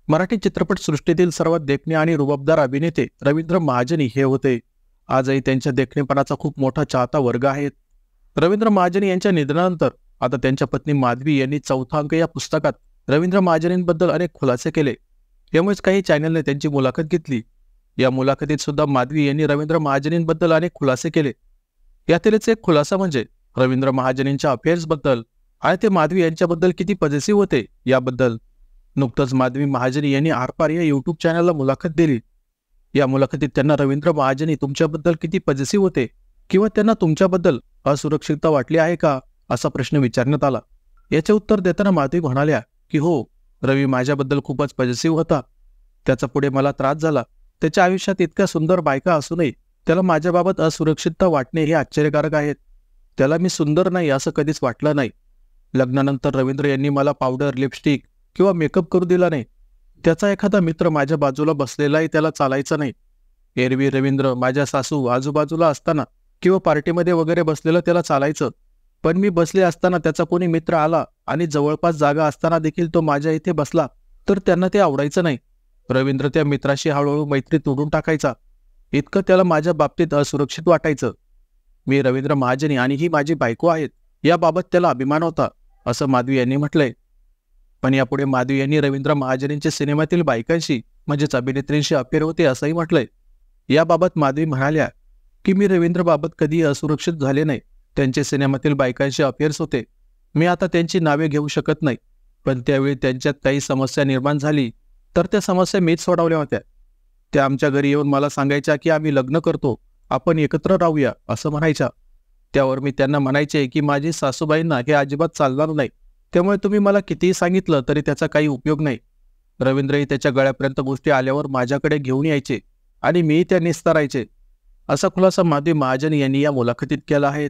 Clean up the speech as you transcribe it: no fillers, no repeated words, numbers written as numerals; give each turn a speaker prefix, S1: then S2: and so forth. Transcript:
S1: मराठी चित्रपटसृष्टीतील सर्वात देखणे आणि रुबाबदार अभिनेते रवींद्र महाजनी हे होते. आजही त्यांच्या देखणेपणाचा खूप मोठा चाहता वर्ग आहे. रवींद्र महाजनी यांच्या निधनानंतर आता त्यांच्या पत्नी माधवी यांनी चौथा अंक या पुस्तकात रवींद्र महाजनींबद्दल अनेक खुलासे केले. यामुळेच काही चॅनलने त्यांची मुलाखत घेतली. या मुलाखतीत सुद्धा माधवी यांनी रवींद्र महाजनींबद्दल अनेक खुलासे केले. यातीलच एक खुलासा म्हणजे रवींद्र महाजनींच्या अफेअर्सबद्दल आणि ते माधवी यांच्याबद्दल किती पॉझिटिव्ह होते याबद्दल. नुकतंच माधवी महाजनी यांनी आरपार या यूट्यूब चॅनलला मुलाखत दिली. या मुलाखतीत त्यांना रवींद्र महाजनी तुमच्याबद्दल किती पॉझिटिव्ह होते किंवा त्यांना तुमच्याबद्दल असुरक्षितता वाटली आहे का असा प्रश्न विचारण्यात आला. याचे उत्तर देताना माधवी म्हणाल्या की हो, रवी माझ्याबद्दल खूपच पॉझिटिव्ह होता. त्याचा पुढे मला त्रास झाला. त्याच्या आयुष्यात इतक्या सुंदर बायका असूनही त्याला माझ्याबाबत असुरक्षितता वाटणे हे आश्चर्यकारक आहे. त्याला मी सुंदर नाही असं कधीच वाटलं नाही. लग्नानंतर रवींद्र यांनी मला पावडर, लिपस्टिक किंवा मेकअप करू दिला नाही. त्याचा एखादा मित्र माझ्या बाजूला बसलेलाही त्याला चालायचं नाही. एरवी रवींद्र माझ्या सासू आजूबाजूला असताना किंवा पार्टीमध्ये वगैरे बसलेलं त्याला चालायचं. पण मी बसले असताना त्याचा कोणी मित्र आला आणि जवळपास जागा असताना देखील तो माझ्या इथे बसला तर त्यांना ते आवडायचं नाही. रवींद्र त्या मित्राशी हळूहळू मैत्री तोडून टाकायचा. इतकं त्याला माझ्या बाबतीत असुरक्षित वाटायचं. मी रवींद्र महाजनी आणि ही माझी बायको आहेत याबाबत त्याला अभिमान होता असं माधवी यांनी म्हटलंय. पण यापुढे माधवी यांनी रवींद्र महाजनींचे सिनेमातील बायकांशी म्हणजेच अभिनेत्रींशी अफेअर होते असंही म्हटलंय. याबाबत माधवी म्हणाल्या की मी रवींद्रबाबत कधी असुरक्षित झाले नाही. त्यांचे सिनेमातील बायकांशी अफेअर्स होते. मी आता त्यांची नावे घेऊ शकत नाही. पण त्यावेळी त्यांच्यात काही समस्या निर्माण झाली तर त्या समस्या मीच सोडवल्या होत्या. त्या आमच्या घरी येऊन मला सांगायच्या की आम्ही लग्न करतो, आपण एकत्र राहूया असं म्हणायच्या. त्यावर मी त्यांना म्हणायचे की माझी सासूबाईंना हे अजिबात चालणार नाही. त्यामुळे तुम्ही मला कितीही सांगितलं तरी त्याचा काही उपयोग नाही. रवींद्रही त्याच्या गळ्यापर्यंत गोष्टी आल्यावर माझ्याकडे घेऊन यायचे आणि मीही त्या निस्तारायचे असा खुलासा माधवी महाजनी यांनी या मुलाखतीत केला आहे.